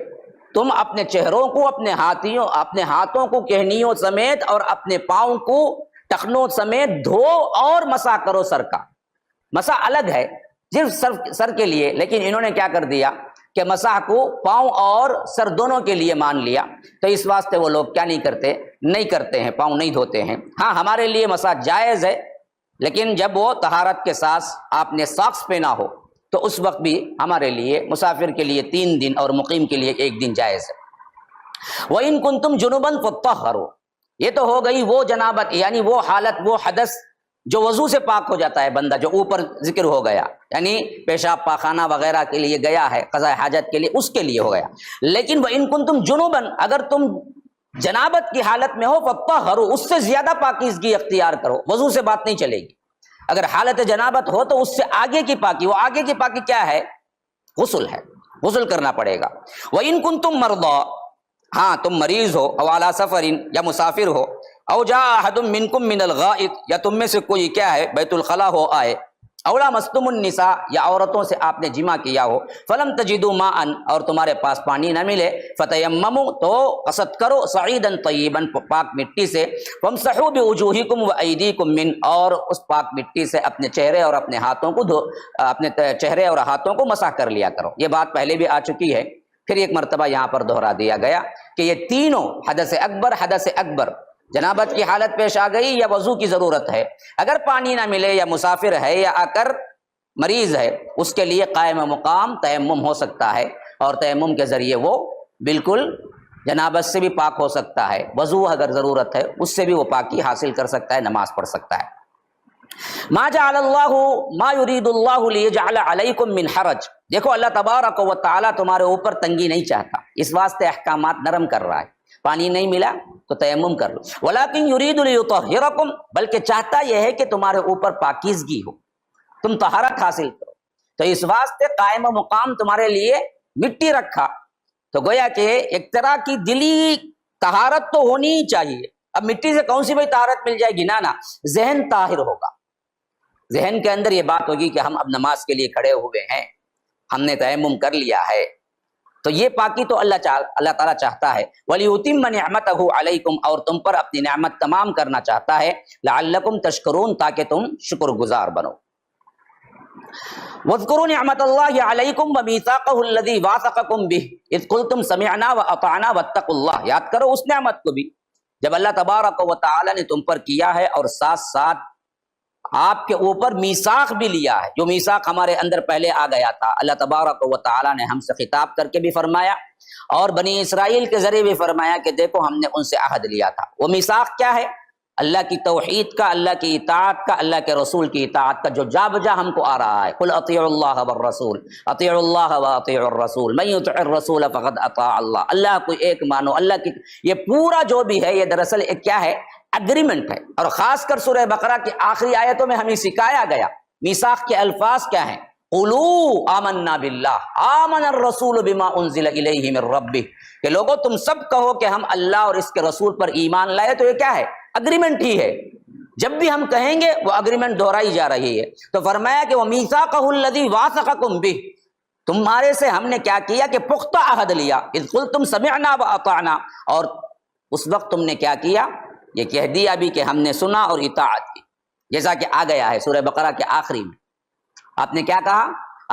تم اپنے چہروں کو، اپنے ہاتھوں کو کہنیوں سمیت اور اپنے پاؤں کو ٹخنوں سمیت دھو اور مسح کرو۔ سر کا مسح الگ ہے صرف سر کے لیے، لیکن انہوں نے کیا کر دیا کہ مسح کو پاؤں اور سر دونوں کے لیے مان لیا، تو اس واسطے وہ لوگ کیا نہیں کرتے ہیں، پاؤں نہیں دھوتے ہیں۔ ہاں ہمارے لیے مسح جائز ہے، لیکن جب وہ طہارت کے ساتھ آپ نے ساکس پہنا ہو تو اس وقت بھی ہمارے لیے، مسافر کے لیے 3 دن اور مقیم کے لیے 1 دن جائز ہے۔ وَإِن كُنتُمْ جُنُبًا فَطَّهَّرُوا، یہ تو ہو گئی وہ جنابت، یعنی وہ حالت، وہ حدث جو وضو سے پاک ہو جاتا ہے بندہ، جو اوپر ذکر ہو گیا، یعنی پیشاب پاخانہ وغیرہ کے لیے گیا ہے، قضاء حاجت کے لیے، اس کے لیے ہو گیا۔ لیکن وَإِن كُنتُمْ جُنُبًا، اگر تم جنابت کی حالت میں ہو فَطَّهَّرُوا، اس سے زیادہ پاکیزگی اختیار کرو، وضو سے بات نہیں چلے گی۔ اگر حالت جنابت ہو تو اس سے آگے کی پاکی، وہ آگے کی پاکی کیا ہے؟ غسل ہے، غسل کرنا پڑے گا۔ وَإِن كُنتُمْ مَرْضَىٰ، ہاں تم مریض ہو، او علی سفر، یا مسافر ہو، او جاء احد منکم من الغائط، یا تم میں سے کوئی کیا ہے بیت الخلا ہو آئے، او لامستم النساء، یا عورتوں سے آپ نے جمع کیا ہو، فلم تجدوا ماء، اور تمہارے پاس پانی نہ ملے، فتیمموا، تو قصد کرو، صعیدا طیبا، پاک مٹی سے، وامسحوا بوجوہکم وایدیکم من، اور اس پاک مٹی سے اپنے چہرے اور اپنے ہاتھوں کو اپنے چہرے اور ہاتھوں کو مسح کر لیا کرو۔ یہ بات پہلے بھی آ چکی ہے، پھر ایک مرتبہ یہاں پر دوہرا دیا گیا کہ یہ تینوں، حدث اکبر، جنابت کی حالت پیش آ گئی یا وضو کی ضرورت ہے، اگر پانی نہ ملے یا مسافر ہے یا آ کر مریض ہے، اس کے لیے قائم مقام تیمم ہو سکتا ہے، اور تیمم کے ذریعے وہ بالکل جنابت سے بھی پاک ہو سکتا ہے، وضو اگر ضرورت ہے اس سے بھی وہ پاکی حاصل کر سکتا ہے، نماز پڑھ سکتا ہے۔ ما جعل اللہ ما یرید اللہ لیجعل علیکم من حرج، دیکھو اللہ تبارک و تعالیٰ تمہارے اوپر تنگی نہیں چاہتا، اس واسطے احکامات نرم کر رہا ہے۔ پانی نہیں ملا تو تیمم کر لو، ولیکن یرید لیطہرکم، بلکہ چاہتا یہ ہے کہ تمہارے اوپر پاکیزگی ہو، تم طہارت حاصل کرو، تو اس واسطے قائم مقام تمہارے لیے مٹی رکھا۔ تو گویا کہ ایک طرح کی دلی طہارت تو ہونی ہی چاہیے۔ اب مٹی سے کون سی بھائی طہارت مل جائے گی؟ نا، ذہن طاہر ہوگا، ذہن کے اندر یہ بات ہوگی کہ ہم اب نماز کے لیے کھڑے ہوئے ہیں، ہم نے تیمم کر لیا ہے، تو یہ پاکی تو اللہ تعالیٰ چاہتا ہے۔ وَلِيُتِمَّ نِعْمَتَهُ عَلَيْكُمْ، اور تم پر اپنی نعمت تمام کرنا چاہتا ہے، لَعَلَّكُمْ تَشْكُرُونَ، تاکہ تم شکر گزار بنو۔ وَاذْكُرُوا نِعْمَتَ اللَّهِ عَلَيْكُمْ وَمِيثَاقَهُ الَّذِي وَاثَقَكُمْ بِهِ إِذْ قُلْتُمْ سَمِعْنَا وَأَطَعْنَا وَاتَّقُوا اللَّهَ، یاد کرو اس نعمت کو بھی جب اللہ تبارک و تعالی نے تم پر کیا ہے، اور ساتھ ساتھ آپ کے اوپر میثاق بھی لیا ہے، جو میثاق ہمارے اندر پہلے آ گیا تھا، اللہ تبارک و تعالی نے ہم سے خطاب کر کے بھی فرمایا، اور بنی اسرائیل کے ذریعے بھی فرمایا کہ دیکھو ہم نے ان سے عہد لیا تھا۔ وہ میثاق کیا ہے؟ اللہ کی توحید کا، اللہ کی اطاعت کا، اللہ کے رسول کی اطاعت کا، جو جا بجا ہم کو آ رہا ہے۔ قل اطیعوا اللہ والرسول، اطیعوا اللہ واطیعوا الرسول، من یطع الرسول فقد اطاع اللہ، اللہ کو ایک مانو، اللہ کی، یہ پورا جو بھی ہے یہ دراصل ایک کیا ہے؟ اگریمنٹ ہے۔ اور خاص کر سورہ بقرہ کی آخری آیتوں میں ہمیں سکھایا گیا میثاق کے الفاظ کیا ہیں۔ قولوا آمنا باللہ، آمن الرسول بما انزل الیہ من ربہ، کہ لوگوں تم سب کہو کہ ہم اللہ اور اس کے رسول پر ایمان لائے، تو یہ کیا ہے؟ اگریمنٹ ہی ہے، جب بھی ہم کہیں گے وہ اگریمنٹ دہرائی جا رہی ہے۔ تو فرمایا کہ وَمِيثَاقَهُ الَّذِي وَاثَقَكُمْ بِهِ، تمہارے سے ہم نے کیا کیا کہ پختہ عہد لیا، اذ قلتم سمعنا وَأَطَعْنَا، اور اس وقت تم نے کیا کیا؟ یہ کہہ دیا بھی کہ ہم نے سنا اور اطاعت کی، جیسا کہ آ گیا ہے سورہ بقرہ کے آخری میں۔ آپ نے کیا کہا؟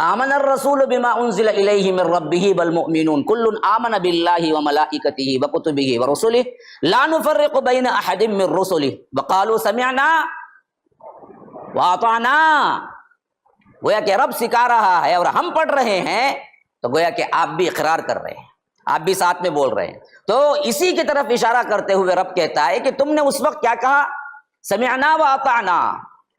آمن الرسول بما انزل الیہ من ربہ والمؤمنون کل آمن باللہ وملائکتہ وکتبہ ورسلہ لا نفرق بین احد من رسلہ وقالوا سمعنا واطعنا۔ گویا کہ رب سکھا رہا ہے اور ہم پڑھ رہے ہیں، تو گویا کہ آپ بھی اقرار کر رہے ہیں، آپ بھی ساتھ میں بول رہے ہیں۔ تو اسی کی طرف اشارہ کرتے ہوئے رب کہتا ہے کہ تم نے اس وقت کیا کہا؟ سمعنا واطعنا،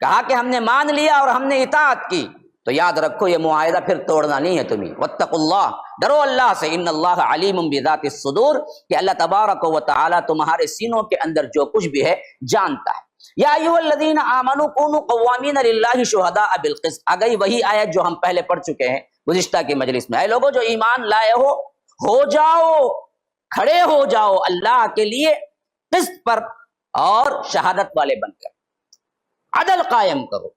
کہا کہ ہم نے مان لیا اور ہم نے اطاعت کی۔ تو یاد رکھو یہ معاہدہ پھر توڑنا نہیں ہے تمہیں۔ واتقوا اللہ، ڈرو اللہ سے، ان اللہ علیم بذات الصدور، کہ اللہ تبارک و تعالی تمہارے سینوں کے اندر جو کچھ بھی ہے جانتا ہے۔ یا ایھا الذین آمنوا کونوا قوامین للہ شہداء بالقسط، آ گئی وہی آیت جو ہم پہلے پڑھ چکے ہیں گزشتہ کی مجلس میں۔ اے لوگوں جو ایمان لائے ہو جاؤ، کھڑے ہو جاؤ اللہ کے لیے قسط پر، اور شہادت والے بن کر عدل قائم کرو۔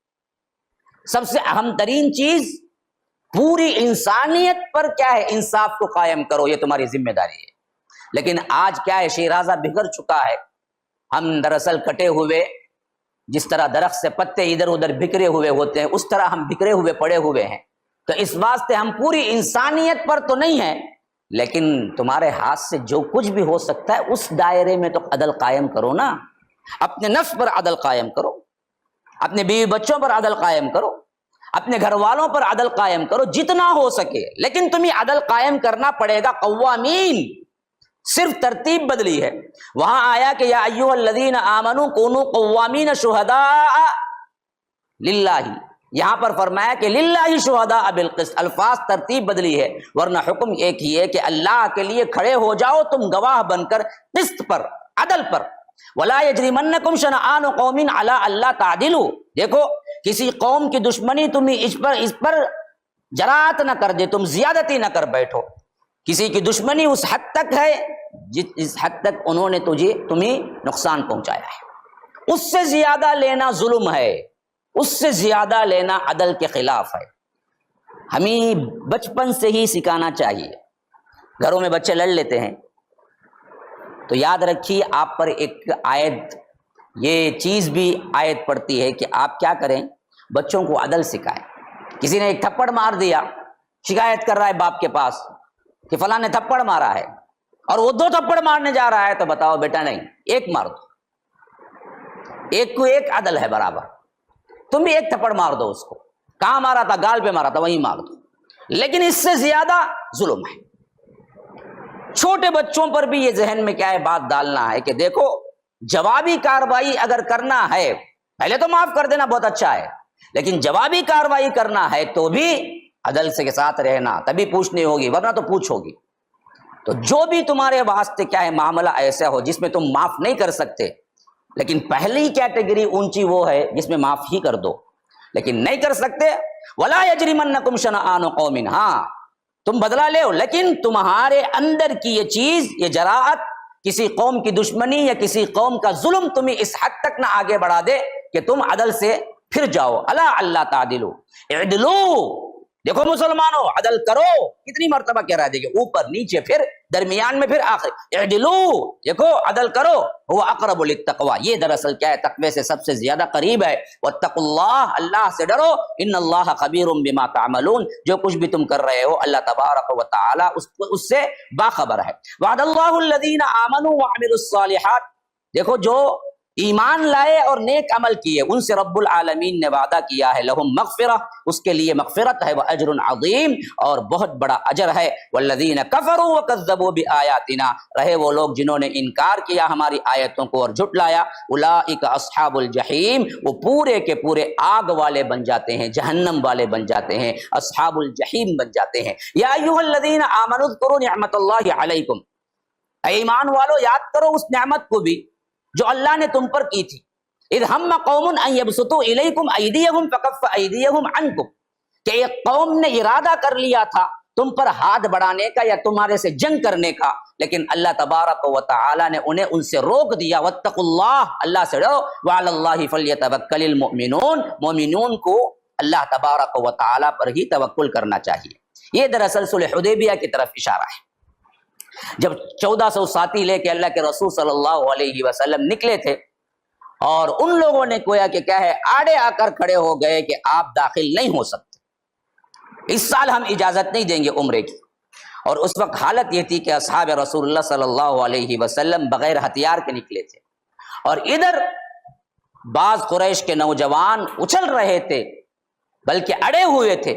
سب سے اہم ترین چیز پوری انسانیت پر کیا ہے؟ انصاف کو قائم کرو، یہ تمہاری ذمہ داری ہے۔ لیکن آج کیا ہے؟ شیرازہ بگڑ چکا ہے، ہم دراصل کٹے ہوئے، جس طرح درخت سے پتے ادھر ادھر بکھرے ہوئے ہوتے ہیں، اس طرح ہم بکھرے ہوئے پڑے ہوئے ہیں۔ تو اس واسطے ہم پوری انسانیت پر تو نہیں ہیں، لیکن تمہارے ہاتھ سے جو کچھ بھی ہو سکتا ہے اس دائرے میں تو عدل قائم کرو نا۔ اپنے نفس پر عدل قائم کرو، اپنے بیوی بچوں پر عدل قائم کرو، اپنے گھر والوں پر عدل قائم کرو جتنا ہو سکے، لیکن تمہیں عدل قائم کرنا پڑے گا۔ قوامین، صرف ترتیب بدلی ہے۔ وہاں آیا کہ یا ایھا الذین آمنوا کونوا قوامین شہداء للہ، یہاں پر فرمایا کہ للہ شہداء بالقسط، الفاظ ترتیب بدلی ہے ورنہ حکم ایک ہی ہے کہ اللہ کے لیے کھڑے ہو جاؤ تم گواہ بن کر قسط پر، عدل پر۔ ولا یجرمنکم شنآن قوم علی اللہ تعدلوا، دیکھو کسی قوم کی دشمنی تمہیں اس پر جرات نہ کر دے، تم زیادتی نہ کر بیٹھو۔ کسی کی دشمنی اس حد تک ہے جس حد تک انہوں نے تمہیں نقصان پہنچایا ہے، اس سے زیادہ لینا ظلم ہے، اس سے زیادہ لینا عدل کے خلاف ہے۔ ہمیں بچپن سے ہی سکھانا چاہیے۔ گھروں میں بچے لڑ لیتے ہیں تو یاد رکھیے آپ پر ایک آیت، یہ چیز بھی آیت پڑتی ہے کہ آپ کیا کریں، بچوں کو عدل سکھائیں۔ کسی نے ایک تھپڑ مار دیا، شکایت کر رہا ہے باپ کے پاس کہ فلاں نے تھپڑ مارا ہے، اور وہ 2 تھپڑ مارنے جا رہا ہے، تو بتاؤ بیٹا نہیں، 1 مار دو، 1 کو 1 عدل ہے برابر، تم بھی 1 تھپڑ مار دو اس کو، کہاں مارا تھا، گال پہ مارا تھا، وہیں مار دو، لیکن اس سے زیادہ ظلم ہے۔ چھوٹے بچوں پر بھی یہ ذہن میں کیا ہے بات ڈالنا ہے کہ دیکھو جوابی کارروائی اگر کرنا ہے، پہلے تو معاف کر دینا بہت اچھا ہے، لیکن جوابی کارروائی کرنا ہے تو بھی عدل سے کے ساتھ رہنا، تبھی پوچھنی ہوگی ورنہ تو پوچھ ہوگی۔ تو جو بھی تمہارے واسطے کیا ہے معاملہ ایسا ہو جس میں تم معاف نہیں کر سکتے، لیکن پہلی کیٹیگری اونچی وہ ہے جس میں معاف ہی کر دو، لیکن نہیں کر سکتے، ولا یجرمنکم شنآن قوم، ہاں تم بدلہ لے، لیکن تمہارے اندر کی یہ چیز، یہ جراءت، کسی قوم کی دشمنی یا کسی قوم کا ظلم تمہیں اس حد تک نہ آگے بڑھا دے کہ تم عدل سے پھر جاؤ۔ الا اللہ تعدلوا، اعدلوا، دیکھو مسلمانوں عدل کرو، کتنی مرتبہ کہہ رہا ہے، دیکھو اوپر نیچے پھر درمیان میں پھر آخر، اعدلوا، دیکھو عدل کرو، هو اقرب للتقوی، یہ دراصل کیا ہے تقوی سے سب سے زیادہ قریب ہے۔ واتقوا اللہ، اللہ سے ڈرو، ان اللہ خبیر بما تعملون، جو کچھ بھی تم کر رہے ہو اللہ تبارک و تعالی اس سے باخبر ہے۔ وعد اللہ الذین آمنوا وعملوا الصالحات، دیکھو جو ایمان لائے اور نیک عمل کیے ان سے رب العالمین نے وعدہ کیا ہے، لہم مغفرہ، اس کے لیے مغفرت ہے، واجر عظیم، اور بہت بڑا اجر ہے۔ والذین کفروا وکذبوا بآیاتنا، رہے وہ لوگ جنہوں نے انکار کیا ہماری آیتوں کو اور جھٹلایا، اولئک اصحاب الجحیم، وہ پورے کے پورے آگ والے بن جاتے ہیں، جہنم والے بن جاتے ہیں، اصحاب الجحیم بن جاتے ہیں۔ یا ایھا الذین آمنوا اذکروا نعمت اللہ علیکم، اے ایمان والو یاد کرو اس نعمت کو بھی جو اللہ نے تم پر کی تھی۔ اذ ہم قوم ان یبسطوا الیکم ایدیہم فکف ایدیہم عنکم، کہ ایک قوم نے ارادہ کر لیا تھا تم پر ہاتھ بڑھانے کا یا تمہارے سے جنگ کرنے کا، لیکن اللہ تبارک و تعالی نے انہیں ان سے روک دیا۔ واتقوا اللہ، اللہ سے ڈرو، وعلی اللہ فلیتوکل المؤمنون، مومنون کو اللہ تبارک و تعالی پر ہی توکل کرنا چاہیے۔ یہ دراصل صلح حدیبیہ کی طرف اشارہ ہے۔ جب 1400 ساتھی لے کے اللہ کے رسول صلی اللہ علیہ وسلم نکلے تھے اور ان لوگوں نے گویا کہ کیا ہے آڑے آ کر کھڑے ہو گئے کہ آپ داخل نہیں ہو سکتے، اس سال ہم اجازت نہیں دیں گے عمرے کی، اور اس وقت حالت یہ تھی کہ اصحاب رسول اللہ صلی اللہ علیہ وسلم بغیر ہتھیار کے نکلے تھے، اور ادھر بعض قریش کے نوجوان اچھل رہے تھے بلکہ اڑے ہوئے تھے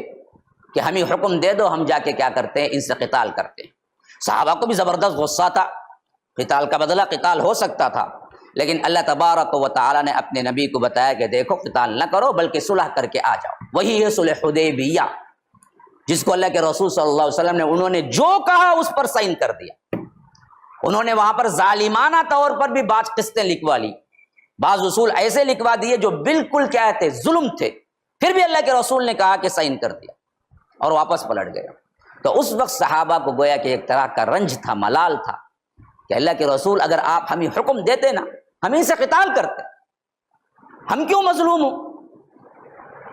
کہ ہمیں حکم دے دو، ہم جا کے کیا کرتے ہیں ان سے قتال کرتے ہیں۔ صحابہ کو بھی زبردست غصہ تھا، قتال کا بدلہ قتال ہو سکتا تھا، لیکن اللہ تبارک و تعالی نے اپنے نبی کو بتایا کہ دیکھو قتال نہ کرو بلکہ صلح کر کے آ جاؤ۔ وہی ہے صلح حدیبیہ، جس کو اللہ کے رسول صلی اللہ علیہ وسلم نے انہوں نے جو کہا اس پر سائن کر دیا۔ انہوں نے وہاں پر ظالمانہ طور پر بھی بعض قسطیں لکھوا لی، بعض اصول ایسے لکھوا دیے جو بالکل کیا تھے ظلم تھے، پھر بھی اللہ کے رسول نے کہا کہ سائن کر دیا اور واپس پلٹ گئے۔ تو اس وقت صحابہ کو گویا کہ ایک طرح کا رنج تھا، ملال تھا کہ اللہ کے رسول اگر آپ ہمیں حکم دیتے نا ہم ان سے قتال کرتے، ہم کیوں مظلوم ہوں،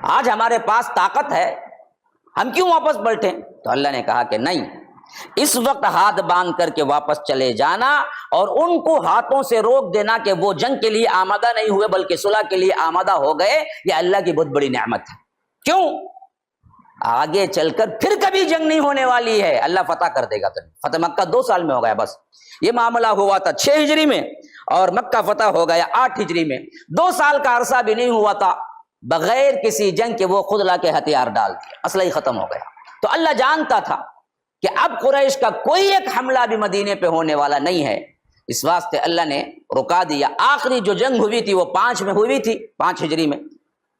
آج ہمارے پاس طاقت ہے، ہم کیوں واپس پلٹیں؟ تو اللہ نے کہا کہ نہیں، اس وقت ہاتھ باندھ کر کے واپس چلے جانا اور ان کو ہاتھوں سے روک دینا کہ وہ جنگ کے لیے آمادہ نہیں ہوئے بلکہ صلح کے لیے آمادہ ہو گئے، یہ اللہ کی بہت بڑی نعمت ہے۔ کیوں؟ آگے چل کر پھر کبھی جنگ نہیں ہونے والی ہے، اللہ فتح کر دے گا تمہیں۔ فتح مکہ 2 سال میں ہو گیا، بس یہ معاملہ ہوا تھا 6 ہجری میں اور مکہ فتح ہو گیا 8 ہجری میں، 2 سال کا عرصہ بھی نہیں ہوا تھا بغیر کسی جنگ کے وہ خود لا کے ہتھیار ڈال دیا، اسلحہ ہی ختم ہو گیا۔ تو اللہ جانتا تھا کہ اب قریش کا کوئی ایک حملہ بھی مدینے پہ ہونے والا نہیں ہے، اس واسطے اللہ نے رکا دیا۔ آخری جو جنگ ہوئی تھی وہ 5 میں ہوئی تھی، 5 ہجری میں،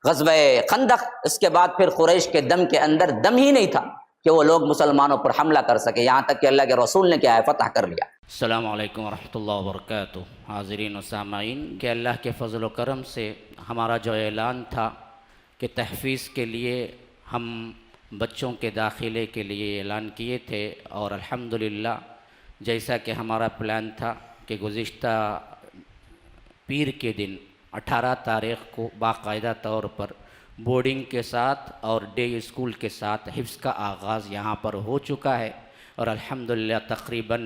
غزوہ خندق، اس کے بعد پھر قریش کے دم کے اندر دم ہی نہیں تھا کہ وہ لوگ مسلمانوں پر حملہ کر سکے، یہاں تک کہ اللہ کے رسول نے کیا ہے فتح کر لیا۔ السلام علیکم ورحمۃ اللہ وبرکاتہ۔ حاضرین و سامعین، کہ اللہ کے فضل و کرم سے ہمارا جو اعلان تھا کہ تحفیظ کے لیے ہم بچوں کے داخلے کے لیے اعلان کیے تھے، اور الحمدللہ جیسا کہ ہمارا پلان تھا کہ گزشتہ پیر کے دن 18 تاریخ کو باقاعدہ طور پر بورڈنگ کے ساتھ اور ڈے اسکول کے ساتھ حفظ کا آغاز یہاں پر ہو چکا ہے، اور الحمدللہ تقریباً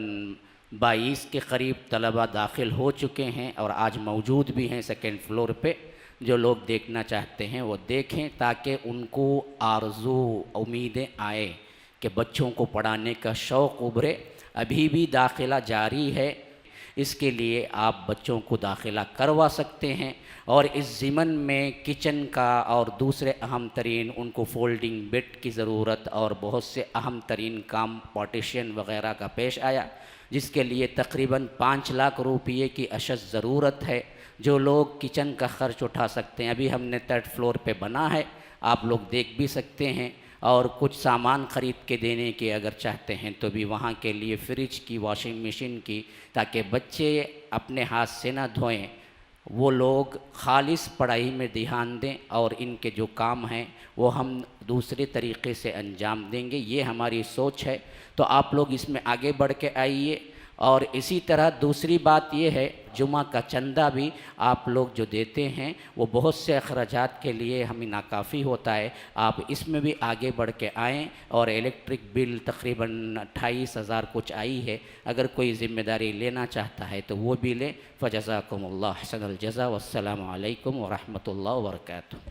22 کے قریب طلبہ داخل ہو چکے ہیں، اور آج موجود بھی ہیں سیکنڈ فلور پہ۔ جو لوگ دیکھنا چاہتے ہیں وہ دیکھیں، تاکہ ان کو آرزو امیدیں آئے کہ بچوں کو پڑھانے کا شوق ابھرے۔ ابھی بھی داخلہ جاری ہے، اس کے لیے آپ بچوں کو داخلہ کروا سکتے ہیں، اور اس ضمن میں کچن کا اور دوسرے اہم ترین ان کو فولڈنگ بیڈ کی ضرورت اور بہت سے اہم ترین کام پارٹیشن وغیرہ کا پیش آیا، جس کے لیے تقریباً 5 لاکھ روپئے کی اشد ضرورت ہے۔ جو لوگ کچن کا خرچ اٹھا سکتے ہیں، ابھی ہم نے 3rd فلور پہ بنا ہے، آپ لوگ دیکھ بھی سکتے ہیں، اور کچھ سامان خرید کے دینے کے اگر چاہتے ہیں تو بھی وہاں کے لیے فریج کی، واشنگ مشین کی، تاکہ بچے اپنے ہاتھ سے نہ دھوئیں، وہ لوگ خالص پڑھائی میں دھیان دیں، اور ان کے جو کام ہیں وہ ہم دوسرے طریقے سے انجام دیں گے، یہ ہماری سوچ ہے۔ تو آپ لوگ اس میں آگے بڑھ کے آئیے۔ اور اسی طرح دوسری بات یہ ہے، جمعہ کا چندہ بھی آپ لوگ جو دیتے ہیں وہ بہت سے اخراجات کے لیے ہمیں ناکافی ہوتا ہے، آپ اس میں بھی آگے بڑھ کے آئیں۔ اور الیکٹرک بل تقریباً 28,000 کچھ آئی ہے، اگر کوئی ذمہ داری لینا چاہتا ہے تو وہ بھی لے۔ فجزاکم اللہ احسن الجزا، والسلام علیکم ورحمۃ اللہ وبرکاتہ۔